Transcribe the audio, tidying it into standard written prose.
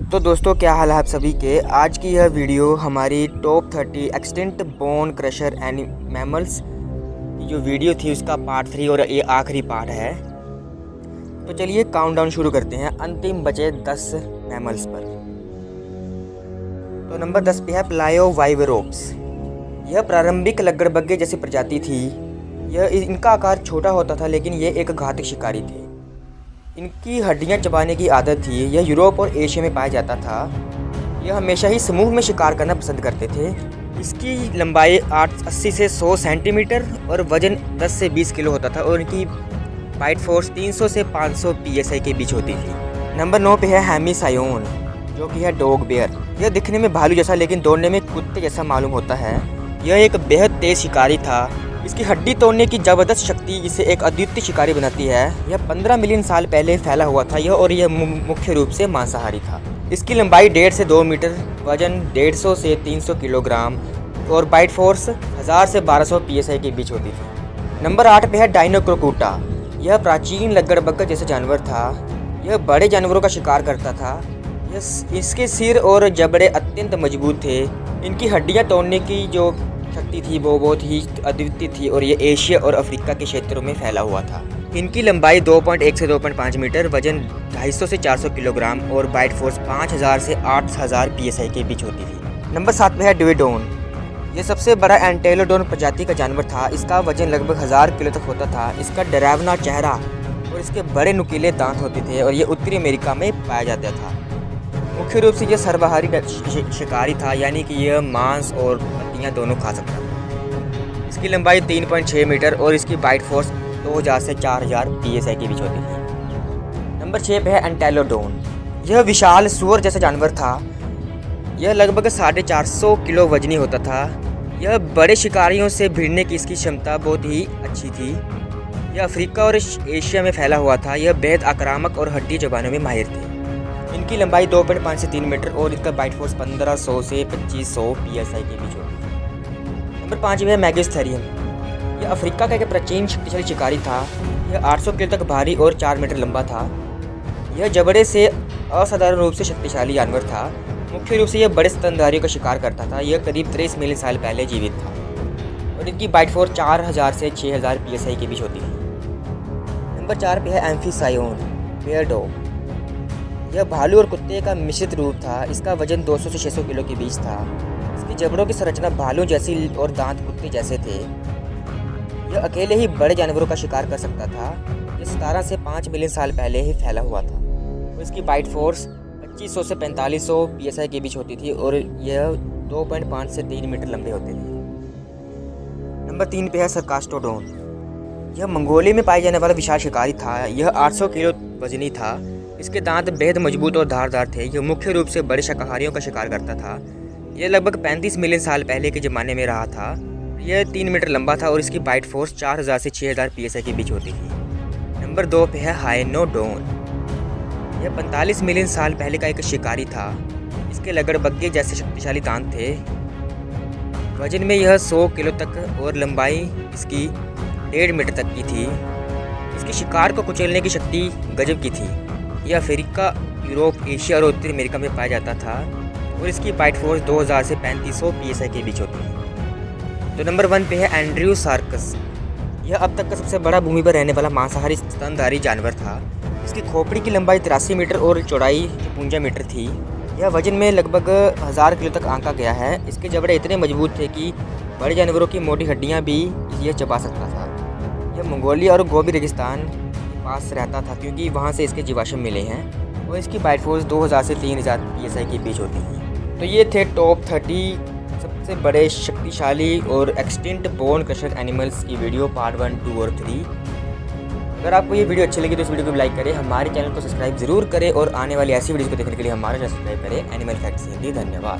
तो दोस्तों, क्या हाल है आप सभी के। आज की यह वीडियो हमारी top 30 extinct bone crusher mammals की जो वीडियो थी उसका पार्ट 3 और ये आखिरी पार्ट है। तो चलिए काउंटडाउन शुरू करते हैं अंतिम बचे 10 मैमल्स पर। तो नंबर 10 पे है प्लायोवाइवेरोप्स। यह प्रारंभिक लकड़बग्गे जैसी प्रजाति थी। इनका आकार छोटा होता था, लेकिन ये एक घातक शिकारी थे। इनकी हड्डियां चबाने की आदत थी। यह यूरोप और एशिया में पाया जाता था। यह हमेशा ही समूह में शिकार करना पसंद करते थे। इसकी लंबाई 80 से 100 सेंटीमीटर और वजन 10 से 20 किलो होता था और इनकी बाइट फोर्स 300 से 500 psi के बीच होती थी। नंबर 9 पे है हेमिसायोन, जो कि है डॉग बेयर। यह दिखने में भालू जैसा लेकिन दौड़ने में कुत्ते जैसा मालूम होता है। यह एक बेहद तेज शिकारी था। इसकी हड्डी तोड़ने की जबरदस्त शक्ति इसे एक अद्वितीय शिकारी बनाती है। यह 15 मिलियन साल पहले फैला हुआ था और यह मुख्य रूप से मांसाहारी था। इसकी लंबाई 1.5 से 2 मीटर, वजन 150 से 300 किलोग्राम और बाइट फोर्स 1000 से 1200 psi के बीच होती थी। नंबर 8 पे है डायनोक्रोकूटा। यह प्राचीन लकड़बग्गा जैसा जानवर था। यह बड़े जानवरों का शिकार करता था। इसके सिर और जबड़े अत्यंत मजबूत थे। इनकी हड्डियां तोड़ने की जो शक्ति थी वो बहुत ही अद्वितीय थी और ये एशिया और अफ्रीका के क्षेत्रों में फैला हुआ था। इनकी लंबाई 2.1 से 2.5 मीटर, वजन 250 से 400 किलोग्राम और बाइट फोर्स 5000 से 8000 psi के बीच होती थी। नंबर 7 पे है ड्यूडोन। यह सबसे बड़ा एंटेलोडोन प्रजाति का जानवर था। इसका वजन लगभग 1000 किलो तक होता था। इसका डरावना चेहरा और इसके बड़े नुकीले दांत होते थे और ये उत्तरी अमेरिका में पाया जाता था। मुख्य रूप से यह सर्वाहारी शिकारी था, यानी कि यह मांस और पत्तियां दोनों खा सकता था। इसकी लंबाई 3.6 मीटर और इसकी बाइट फोर्स 2000 से 4000 psi के बीच होती थी। नंबर 6 पे है एंटेलोडोन। यह विशाल सूअर जैसा जानवर था। यह लगभग 450 किलो वजनी होता था। यह बड़े शिकारियों से भिड़ने की इसकी क्षमता बहुत ही अच्छी थी। यह अफ्रीका और एशिया में फैला हुआ था। यह बेहद आक्रामक और हड्डी चबाने में माहिर थे। इनकी लंबाई 2.5 से 3 मीटर और इनका बाइट फोर्स 1500 से 2500 psi के बीच होती है। नंबर 5 में है मैगेस्थेरियम। यह अफ्रीका का एक प्राचीन शक्तिशाली शिकारी था। यह 800 किलो तक भारी और 4 मीटर लंबा था। यह जबड़े से असाधारण रूप से शक्तिशाली जानवर था। मुख्य रूप से यह बड़े स्तनधारियों का शिकार करता था। यह करीब 23 मिलियन साल पहले जीवित था और इनकी बाइट फोर्स 4000 से 6000 psi के बीच होती थी। नंबर 4 पे है एम्फीसायोन, बेयर डॉग। यह भालू और कुत्ते का मिश्रित रूप था। इसका वजन 200 से 600 किलो के बीच था। इसकी जबड़ों की संरचना भालू जैसी और दांत कुत्ते जैसे थे। यह अकेले ही बड़े जानवरों का शिकार कर सकता था। यह 17 से 5 मिलियन साल पहले ही फैला हुआ था और इसकी बाइट फोर्स 2500 से 4500 psi के बीच होती थी और यह 2.5 से 3 मीटर लंबे होते थे। नंबर 3 पे है सरकास्टोडोन। यह मंगोलिया में पाए जाने वाला विशाल शिकारी था। यह 800 किलो वजनी था। इसके दांत बेहद मजबूत और धारदार थे। यह मुख्य रूप से बड़े शाकाहारियों का शिकार करता था। यह लगभग 35 मिलियन साल पहले के ज़माने में रहा था। यह 3 मीटर लंबा था और इसकी बाइट फोर्स 4000 से 6000 psi के बीच होती थी। नंबर 2 पे है हाइनोडोन। यह 45 मिलियन साल पहले का एक शिकारी था। इसके लकड़बग्गे जैसे शक्तिशाली दांत थे। वजन में यह 100 किलो तक और लंबाई इसकी 1.5 मीटर तक की थी। इसकी शिकार को कुचलने की शक्ति गजब की थी। यह अफ्रीका, यूरोप, एशिया और उत्तरी अमेरिका में पाया जाता था और इसकी बाइट फोर्स 2000 से 3500 psi के बीच होती है। तो नंबर 1 पे है एंड्रियोसार्कस। यह अब तक का सबसे बड़ा भूमि पर रहने वाला मांसाहारी स्तनधारी जानवर था। इसकी खोपड़ी की लंबाई 83 मीटर और चौड़ाई 53 मीटर थी। यह वजन में लगभग 1000 किलो तक आंका गया है। इसके जबड़े इतने मजबूत थे कि बड़े जानवरों की मोटी हड्डियाँ भी यह चबा सकता था। यह मंगोलिया और गोबी रेगिस्तान पास रहता था क्योंकि वहाँ से इसके जीवाश्म मिले हैं और इसकी बाइट फोर्स 2000 से 3000 psi के बीच होती थी। तो ये थे टॉप 30 सबसे बड़े शक्तिशाली और एक्सटिंक्ट बोन क्रशर एनिमल्स की वीडियो पार्ट 1, 2 और 3। अगर आपको ये वीडियो अच्छी लगी तो इस वीडियो को लाइक करें, हमारे चैनल को सब्सक्राइब जरूर करें और आने वाली ऐसी वीडियोस को देखने के लिए हमारा चैनल सब्सक्राइब करें। Animal facts Hindi. धन्यवाद।